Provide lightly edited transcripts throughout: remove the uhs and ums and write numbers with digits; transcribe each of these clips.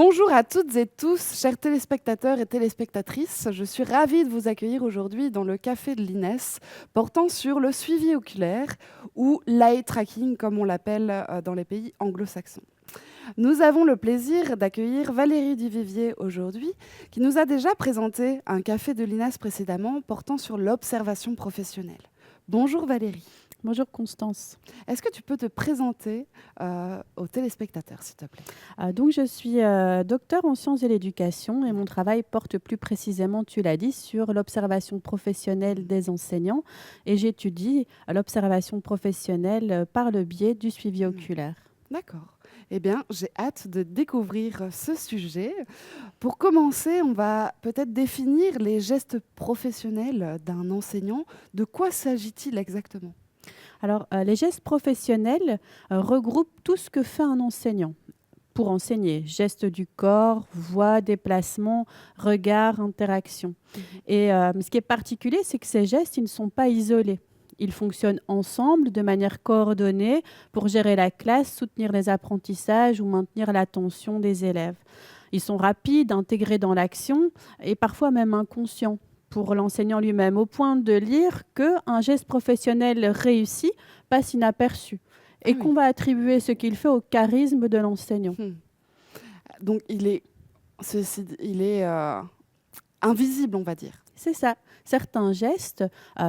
Bonjour à toutes et tous, chers téléspectateurs et téléspectatrices. Je suis ravie de vous accueillir aujourd'hui dans le café de l'INES, portant sur le suivi oculaire ou l'eye tracking, comme on l'appelle dans les pays anglo-saxons. Nous avons le plaisir d'accueillir Valérie Duvivier aujourd'hui, qui nous a déjà présenté un café de l'INES précédemment portant sur l'observation professionnelle. Bonjour Valérie. Bonjour Constance. Est-ce que tu peux te présenter aux téléspectateurs, s'il te plaît? Donc je suis docteur en sciences de l'éducation et mon travail porte plus précisément, tu l'as dit, sur l'observation professionnelle des enseignants et j'étudie l'observation professionnelle par le biais du suivi oculaire. D'accord. Eh bien, j'ai hâte de découvrir ce sujet. Pour commencer, on va peut-être définir les gestes professionnels d'un enseignant. De quoi s'agit-il exactement? Alors les gestes professionnels regroupent tout ce que fait un enseignant pour enseigner. Gestes du corps, voix, déplacement, regard, interaction. Et ce qui est particulier, c'est que ces gestes, ils ne sont pas isolés. Ils fonctionnent ensemble de manière coordonnée pour gérer la classe, soutenir les apprentissages ou maintenir l'attention des élèves. Ils sont rapides, intégrés dans l'action et parfois même inconscients pour l'enseignant lui-même, au point de lire qu'un geste professionnel réussi passe inaperçu Ah et qu'on oui. va attribuer ce qu'il fait au charisme de l'enseignant. Hmm. Donc, il est invisible, on va dire. C'est ça. Certains gestes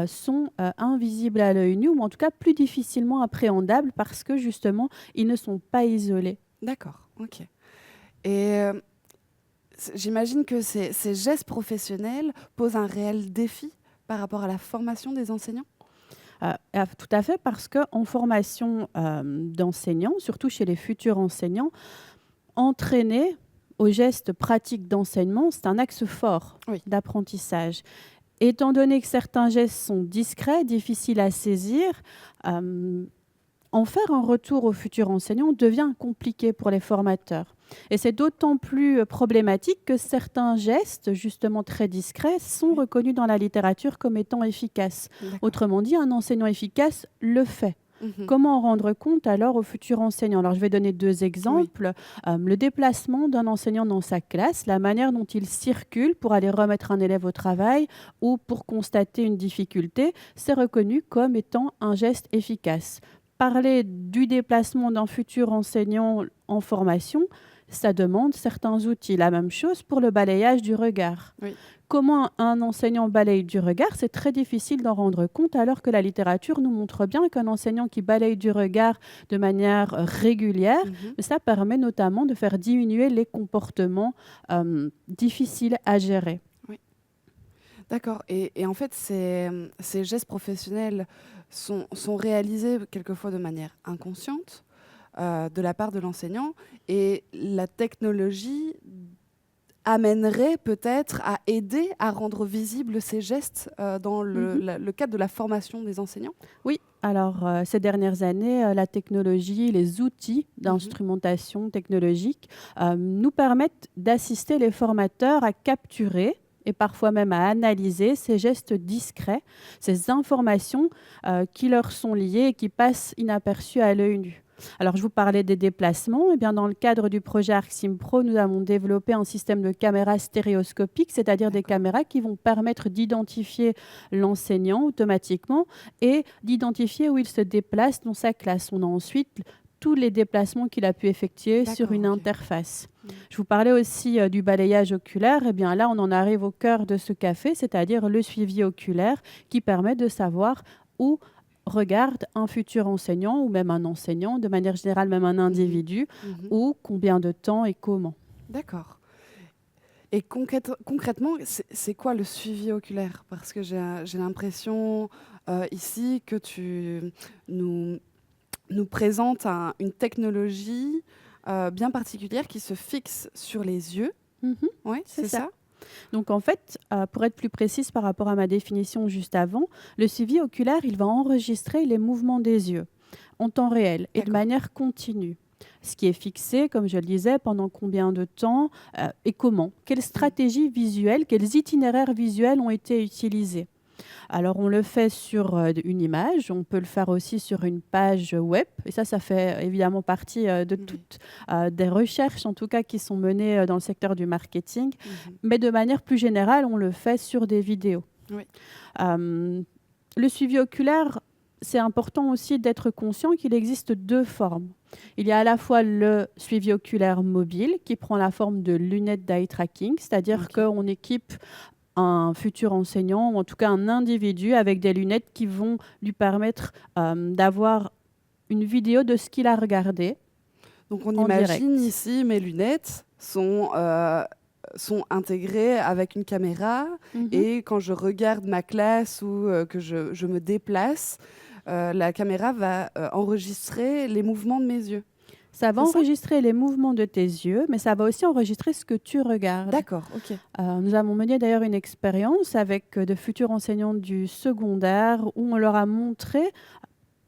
sont invisibles à l'œil nu ou en tout cas plus difficilement appréhendables parce que justement, ils ne sont pas isolés. D'accord, ok. Et j'imagine que ces gestes professionnels posent un réel défi par rapport à la formation des enseignants. Tout à fait, parce qu'en formation d'enseignants, surtout chez les futurs enseignants, entraîner aux gestes pratiques d'enseignement, c'est un axe fort Oui. d'apprentissage. Étant donné que certains gestes sont discrets, difficiles à saisir, euh, en faire un retour aux futurs enseignants devient compliqué pour les formateurs. Et c'est d'autant plus problématique que certains gestes, justement très discrets, sont reconnus dans la littérature comme étant efficaces. D'accord. Autrement dit, un enseignant efficace le fait. Mhm. Comment en rendre compte alors aux futurs enseignants? Alors, je vais donner deux exemples. Le déplacement d'un enseignant dans sa classe, la manière dont il circule pour aller remettre un élève au travail ou pour constater une difficulté, c'est reconnu comme étant un geste efficace. Parler du déplacement d'un futur enseignant en formation, ça demande certains outils. La même chose pour le balayage du regard. Oui. Comment un enseignant balaye du regard, c'est très difficile d'en rendre compte alors que la littérature nous montre bien qu'un enseignant qui balaye du regard de manière régulière, Mhm. ça permet notamment de faire diminuer les comportements difficiles à gérer. Oui. D'accord. Et en fait, ces gestes professionnels sont réalisés quelquefois de manière inconsciente de la part de l'enseignant. Et la technologie amènerait peut-être à aider à rendre visibles ces gestes dans Mhm. le cadre de la formation des enseignants. Oui, alors ces dernières années, la technologie, les outils Mhm. d'instrumentation technologique nous permettent d'assister les formateurs à capturer et parfois même à analyser ces gestes discrets, ces informations qui leur sont liées et qui passent inaperçues à l'œil nu. Alors, je vous parlais des déplacements. Eh bien, dans le cadre du projet ArcSim Pro, nous avons développé un système de caméras stéréoscopiques, c'est-à-dire des D'accord. caméras qui vont permettre d'identifier l'enseignant automatiquement et d'identifier où il se déplace dans sa classe. On a ensuite tous les déplacements qu'il a pu effectuer sur D'accord, une ok. interface. Mm. Je vous parlais aussi du balayage oculaire. Eh bien là, on en arrive au cœur de ce café, c'est-à-dire le suivi oculaire qui permet de savoir où regarde un futur enseignant ou même un enseignant, de manière générale même un Mhm. individu, Mhm. ou combien de temps et comment. D'accord. Et concrètement, c'est quoi le suivi oculaire? Parce que j'ai l'impression ici que tu nous, nous présentes une technologie bien particulière qui se fixe sur les yeux. Mhm, Oui, c'est c'est ça. ça? Donc en fait, pour être plus précise par rapport à ma définition juste avant, le suivi oculaire, il va enregistrer les mouvements des yeux en temps réel et de D'accord. manière continue. Ce qui est fixé, comme je le disais, pendant combien de temps et comment. Quelles Mm. stratégies visuelles, quels itinéraires visuels ont été utilisés. Alors, on le fait sur une image, on peut le faire aussi sur une page web. Et ça fait évidemment partie de Oui. toutes des recherches, en tout cas, qui sont menées dans le secteur du marketing. Mhm. Mais de manière plus générale, on le fait sur des vidéos. Oui. Euh, le suivi oculaire, c'est important aussi d'être conscient qu'il existe deux formes. Il y a à la fois le suivi oculaire mobile qui prend la forme de lunettes d'eye tracking, c'est-à-dire Ok. qu'on équipe un futur enseignant ou en tout cas un individu avec des lunettes qui vont lui permettre d'avoir une vidéo de ce qu'il a regardé Donc on en imagine direct. ici mes lunettes sont intégrées avec une caméra Mhm. et quand je regarde ma classe ou que je me déplace, la caméra va enregistrer les mouvements de mes yeux. Ça va C'est ça? enregistrer les mouvements de tes yeux, mais ça va aussi enregistrer ce que tu regardes. D'accord, ok. Nous avons mené d'ailleurs une expérience avec de futurs enseignants du secondaire où on leur a montré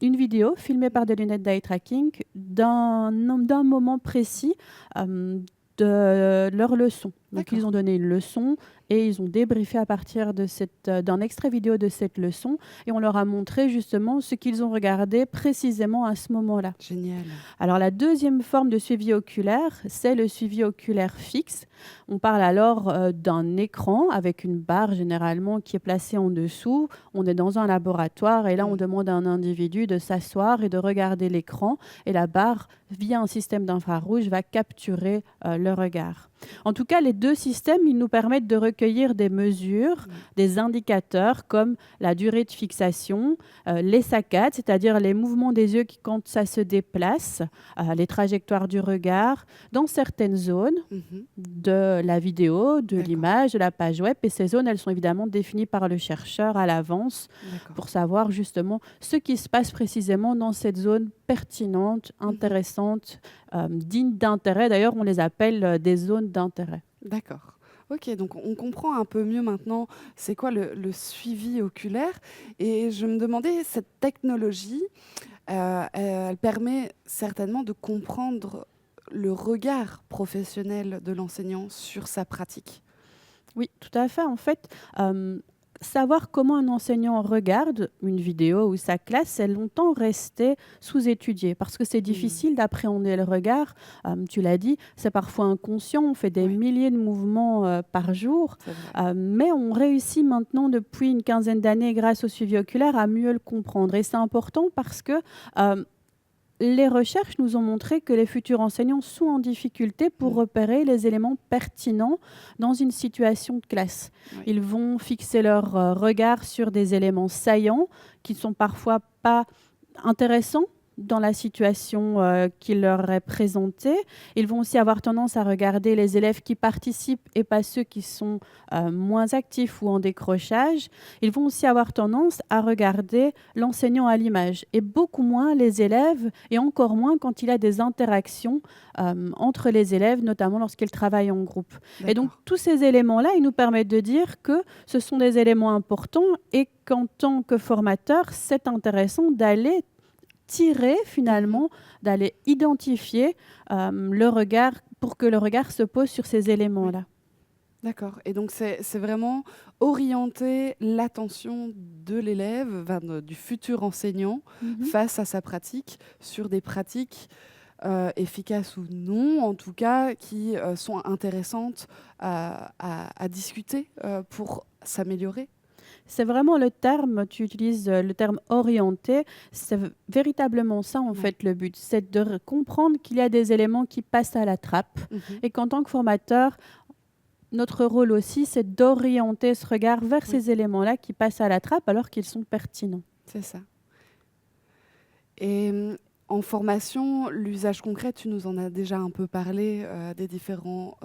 une vidéo filmée par des lunettes d'eye tracking d'un moment précis de leur leçon. Donc, D'accord. ils ont donné une leçon et ils ont débriefé à partir d'un extrait vidéo de cette leçon et on leur a montré justement ce qu'ils ont regardé précisément à ce moment-là. Génial. Alors, la deuxième forme de suivi oculaire, c'est le suivi oculaire fixe. On parle alors d'un écran avec une barre généralement qui est placée en dessous. On est dans un laboratoire et là, on demande à un individu de s'asseoir et de regarder l'écran. Et la barre, via un système d'infrarouge, va capturer le regard. En tout cas, les deux systèmes, ils nous permettent de recueillir des mesures, des indicateurs comme la durée de fixation, les saccades, c'est-à-dire les mouvements des yeux quand ça se déplace, les trajectoires du regard, dans certaines zones Mhm. de la vidéo, de D'accord. l'image, de la page web. Et ces zones, elles sont évidemment définies par le chercheur à l'avance D'accord. pour savoir justement ce qui se passe précisément dans cette zone pertinente, intéressante, digne d'intérêt. D'ailleurs, on les appelle des zones d'intérêt. D'accord. Ok, donc on comprend un peu mieux maintenant c'est quoi le suivi oculaire. Et je me demandais, cette technologie, elle permet certainement de comprendre le regard professionnel de l'enseignant sur sa pratique. Oui, tout à fait. En fait, savoir comment un enseignant regarde une vidéo ou sa classe, c'est longtemps resté sous-étudié parce que c'est difficile d'appréhender le regard. Tu l'as dit, c'est parfois inconscient. On fait des Oui. milliers de mouvements par jour. C'est vrai. Mais on réussit maintenant, depuis une quinzaine d'années, grâce au suivi oculaire, à mieux le comprendre. Et c'est important parce que les recherches nous ont montré que les futurs enseignants sont en difficulté pour repérer les éléments pertinents dans une situation de classe. Oui. Ils vont fixer leur regard sur des éléments saillants qui ne sont parfois pas intéressants dans la situation qui leur est présentée. Ils vont aussi avoir tendance à regarder les élèves qui participent et pas ceux qui sont moins actifs ou en décrochage. Ils vont aussi avoir tendance à regarder l'enseignant à l'image et beaucoup moins les élèves et encore moins quand il y a des interactions entre les élèves, notamment lorsqu'ils travaillent en groupe. Et donc, D'accord. tous ces éléments-là, ils nous permettent de dire que ce sont des éléments importants et qu'en tant que formateur, c'est intéressant d'aller tirer finalement, d'aller identifier le regard pour que le regard se pose sur ces éléments-là. D'accord. Et donc, c'est vraiment orienter l'attention de l'élève, enfin, du futur enseignant, face à sa pratique, sur des pratiques efficaces ou non, en tout cas, qui sont intéressantes à discuter pour s'améliorer. C'est vraiment le terme, tu utilises le terme orienté, c'est véritablement ça en Ouais. fait le but, c'est de comprendre qu'il y a des éléments qui passent à la trappe Mhm. et qu'en tant que formateur, notre rôle aussi, c'est d'orienter ce regard vers Oui. ces éléments-là qui passent à la trappe alors qu'ils sont pertinents. C'est ça. Et en formation, l'usage concret, tu nous en as déjà un peu parlé, des différents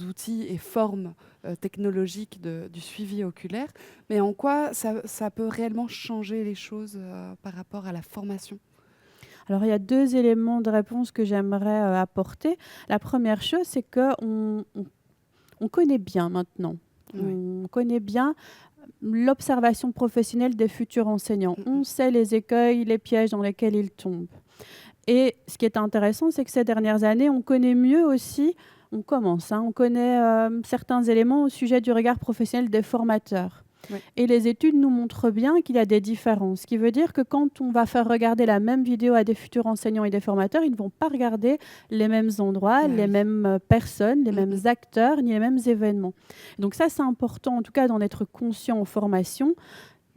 outils et formes technologiques du suivi oculaire. Mais en quoi ça peut réellement changer les choses par rapport à la formation? Alors, il y a deux éléments de réponse que j'aimerais apporter. La première chose, c'est qu'on on connaît bien maintenant. Ouais. On connaît bien l'observation professionnelle des futurs enseignants. On sait les écueils, les pièges dans lesquels ils tombent. Et ce qui est intéressant, c'est que ces dernières années, on connaît mieux aussi, on connaît certains éléments au sujet du regard professionnel des formateurs. Oui. Et les études nous montrent bien qu'il y a des différences. Ce qui veut dire que quand on va faire regarder la même vidéo à des futurs enseignants et des formateurs, ils ne vont pas regarder les mêmes endroits, Ah les oui. mêmes personnes, les mêmes Mhm. acteurs, ni les mêmes événements. Donc ça, c'est important, en tout cas, d'en être conscient en formation.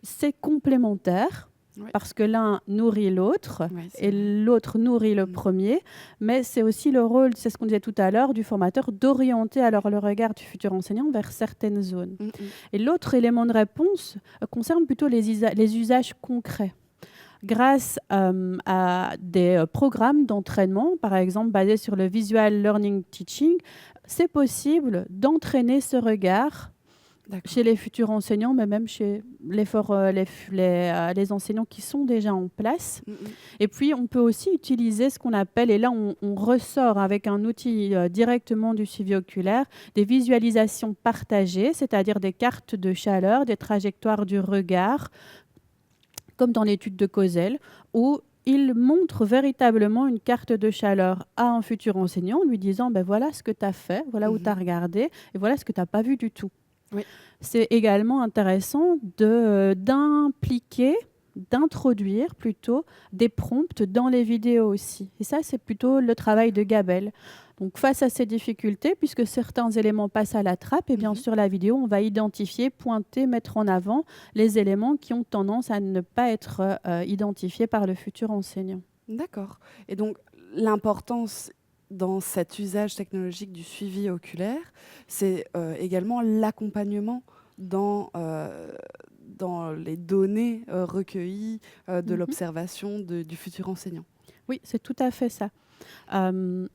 C'est complémentaire. Oui. Parce que l'un nourrit l'autre Oui, c'est et vrai. l'autre nourrit le Mhm. premier, mais c'est aussi le rôle, c'est ce qu'on disait tout à l'heure, du formateur d'orienter alors le regard du futur enseignant vers certaines zones. Mhm. Et l'autre élément de réponse concerne plutôt les usages concrets. Grâce à des programmes d'entraînement, par exemple basés sur le Visual Learning Teaching, c'est possible d'entraîner ce regard chez D'accord. les futurs enseignants, mais même chez les enseignants qui sont déjà en place. Mhm. Et puis, on peut aussi utiliser ce qu'on appelle, et là, on ressort avec un outil directement du suivi oculaire, des visualisations partagées, c'est-à-dire des cartes de chaleur, des trajectoires du regard, comme dans l'étude de Kozel, où il montre véritablement une carte de chaleur à un futur enseignant, lui disant ben voilà ce que tu as fait, voilà où tu as Mhm. regardé, et voilà ce que tu n'as pas vu du tout. Oui. C'est également intéressant d'introduire plutôt des prompts dans les vidéos aussi. Et ça, c'est plutôt le travail de Gabel. Donc, face à ces difficultés, puisque certains éléments passent à la trappe, et bien Mhm. sûr, la vidéo, on va identifier, pointer, mettre en avant les éléments qui ont tendance à ne pas être identifiés par le futur enseignant. D'accord. Et donc, l'importance dans cet usage technologique du suivi oculaire, c'est également l'accompagnement dans les données recueillies de Mhm. l'observation du futur enseignant. Oui, c'est tout à fait ça. Euh,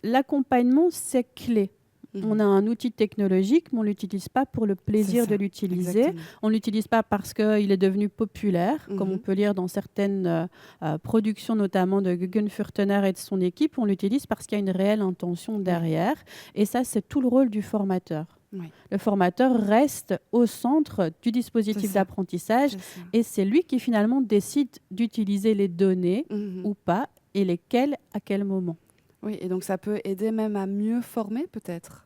L'accompagnement, c'est clé. On Mhm. a un outil technologique, mais on ne l'utilise pas pour le C'est plaisir de ça, l'utiliser. exactement. On ne l'utilise pas parce qu'il est devenu populaire, comme on Mhm. peut lire dans certaines productions, notamment de Guggen Furtener et de son équipe. On l'utilise parce qu'il y a une réelle intention Oui, derrière. Et ça, c'est tout le rôle du formateur. oui, Le formateur reste au centre du c'est dispositif ça, d'apprentissage c'est ça. et c'est lui qui finalement décide d'utiliser les données Mhm. ou pas et lesquelles à quel moment. Oui, et donc ça peut aider même à mieux former peut-être.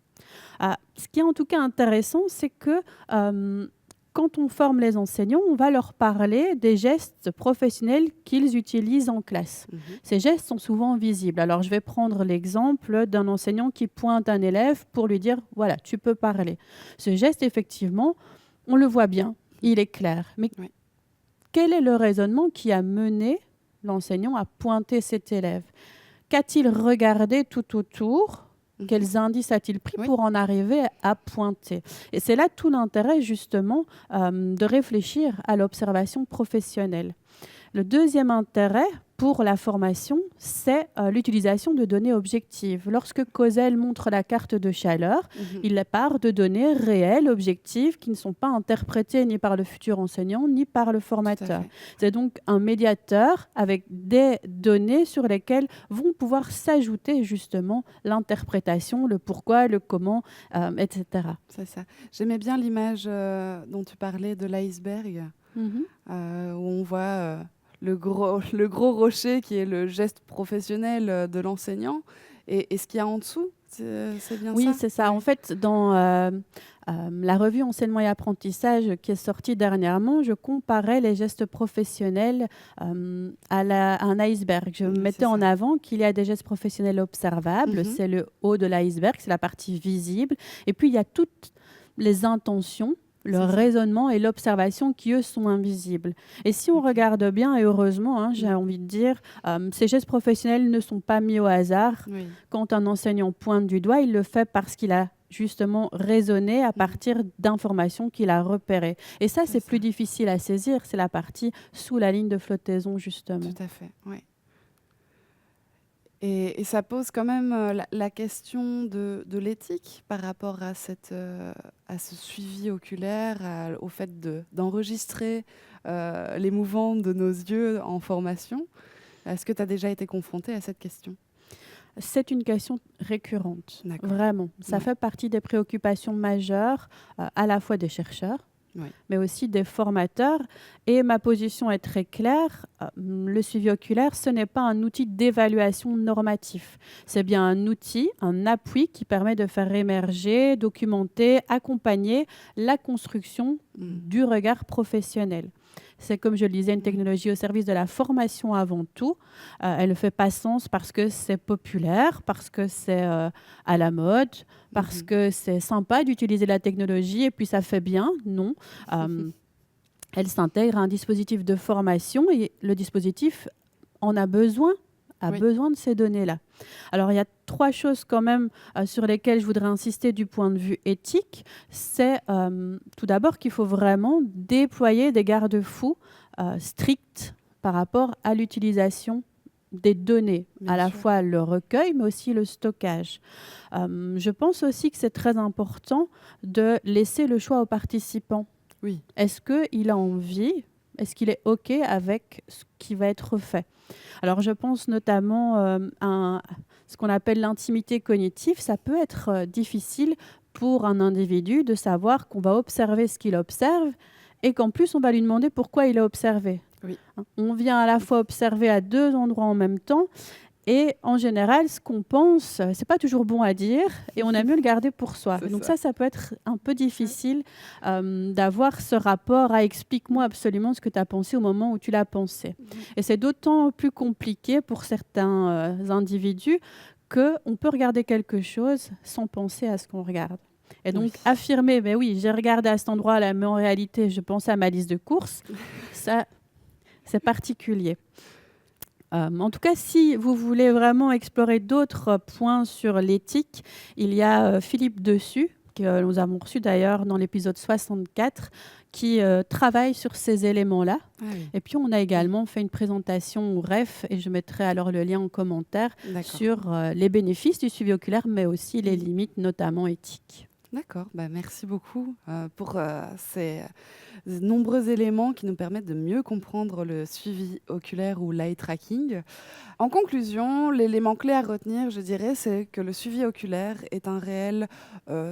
Ce qui est en tout cas intéressant, c'est que quand on forme les enseignants, on va leur parler des gestes professionnels qu'ils utilisent en classe. Mhm. Ces gestes sont souvent visibles. Alors, je vais prendre l'exemple d'un enseignant qui pointe un élève pour lui dire, voilà, tu peux parler. Ce geste, effectivement, on le voit bien, il est clair. Mais Oui. quel est le raisonnement qui a mené l'enseignant à pointer cet élève? Qu'a-t-il regardé tout autour? Mhm. Quels indices a-t-il pris Oui, pour en arriver à pointer? Et c'est là tout l'intérêt justement de réfléchir à l'observation professionnelle. Le deuxième intérêt pour la formation, c'est l'utilisation de données objectives. Lorsque Kozel montre la carte de chaleur, mhm. il part de données réelles, objectives, qui ne sont pas interprétées ni par le futur enseignant ni par le Tout à formateur. fait. C'est donc un médiateur avec des données sur lesquelles vont pouvoir s'ajouter justement l'interprétation, le pourquoi, le comment, etc. C'est ça. J'aimais bien l'image dont tu parlais de l'iceberg, Mhm. où on voit le gros rocher qui est le geste professionnel de l'enseignant. Et ce qu'il y a en dessous, c'est bien Oui, ça? c'est ça. En Ouais. fait, dans la revue Enseignement et apprentissage qui est sortie dernièrement, je comparais les gestes professionnels à un iceberg. Je C'est mettais en ça. avant qu'il y a des gestes professionnels observables, Mhm. c'est le haut de l'iceberg, c'est la partie visible. Et puis, il y a toutes les intentions, le C'est ça. raisonnement et l'observation qui, eux, sont invisibles. Et si on Ok. regarde bien, et heureusement, hein, j'ai Mhm. envie de dire, ces gestes professionnels ne sont pas mis au hasard. Oui. Quand un enseignant pointe du doigt, il le fait parce qu'il a justement raisonné à partir d'informations qu'il a repérées. Et ça, C'est c'est ça. plus difficile à saisir. C'est la partie sous la ligne de flottaison, justement. Tout à fait. Oui. Et ça pose quand même la question de l'éthique par rapport à ce suivi oculaire, au fait d'enregistrer les mouvements de nos yeux en formation. Est-ce que tu as déjà été confronté à cette question? C'est une question récurrente, D'accord. vraiment. Ça Ouais. fait partie des préoccupations majeures à la fois des chercheurs, Oui. mais aussi des formateurs. Et ma position est très claire. Le suivi oculaire, ce n'est pas un outil d'évaluation normatif. C'est bien un outil, un appui qui permet de faire émerger, documenter, accompagner la construction du regard professionnel. C'est, comme je le disais, une technologie au service de la formation avant tout. Elle ne fait pas sens parce que c'est populaire, parce que c'est à la mode, parce que c'est sympa d'utiliser la technologie et puis ça fait bien. Non. Elle s'intègre à un dispositif de formation et le dispositif en a besoin de ces données-là. Alors, il y a 3 choses quand même sur lesquelles je voudrais insister du point de vue éthique. C'est tout d'abord qu'il faut vraiment déployer des garde-fous stricts par rapport à l'utilisation des données, Bien à la sûr. fois le recueil, mais aussi le stockage. Je pense aussi que c'est très important de laisser le choix aux participants. Oui. Est-ce qu'il a envie? Est-ce qu'il est OK avec ce qui va être fait? Alors, je pense notamment à ce qu'on appelle l'intimité cognitive. Ça peut être difficile pour un individu de savoir qu'on va observer ce qu'il observe et qu'en plus, on va lui demander pourquoi il a observé. Oui. On vient à la fois observer à 2 endroits en même temps. Et en général, ce qu'on pense, c'est pas toujours bon à dire et on aime mieux le garder pour soi. C'est Donc ça. ça peut être un peu difficile d'avoir ce rapport à explique-moi absolument ce que tu as pensé au moment où tu l'as pensé. Et c'est d'autant plus compliqué pour certains individus qu'on peut regarder quelque chose sans penser à ce qu'on regarde. Et donc affirmer, mais oui, j'ai regardé à cet endroit-là, mais en réalité, je pensais à ma liste de courses, ça, c'est particulier. En tout cas, si vous voulez vraiment explorer d'autres points sur l'éthique, il y a Philippe Dessus, que nous avons reçu d'ailleurs dans l'épisode 64, qui travaille sur ces éléments-là. Ah oui. Et puis, on a également fait une présentation au REF, et je mettrai alors le lien en commentaire, D'accord. sur les bénéfices du suivi oculaire, mais aussi les limites, notamment éthiques. D'accord. Bah, merci beaucoup pour ces nombreux éléments qui nous permettent de mieux comprendre le suivi oculaire ou l'eye tracking. En conclusion, l'élément clé à retenir, je dirais, c'est que le suivi oculaire est un réel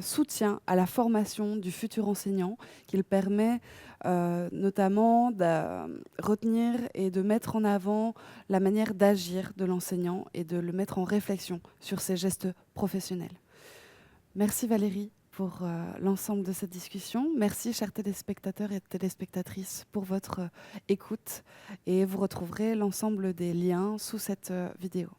soutien à la formation du futur enseignant, qu'il permet notamment de retenir et de mettre en avant la manière d'agir de l'enseignant et de le mettre en réflexion sur ses gestes professionnels. Merci Valérie pour l'ensemble de cette discussion. Merci chers téléspectateurs et téléspectatrices pour votre écoute et vous retrouverez l'ensemble des liens sous cette vidéo.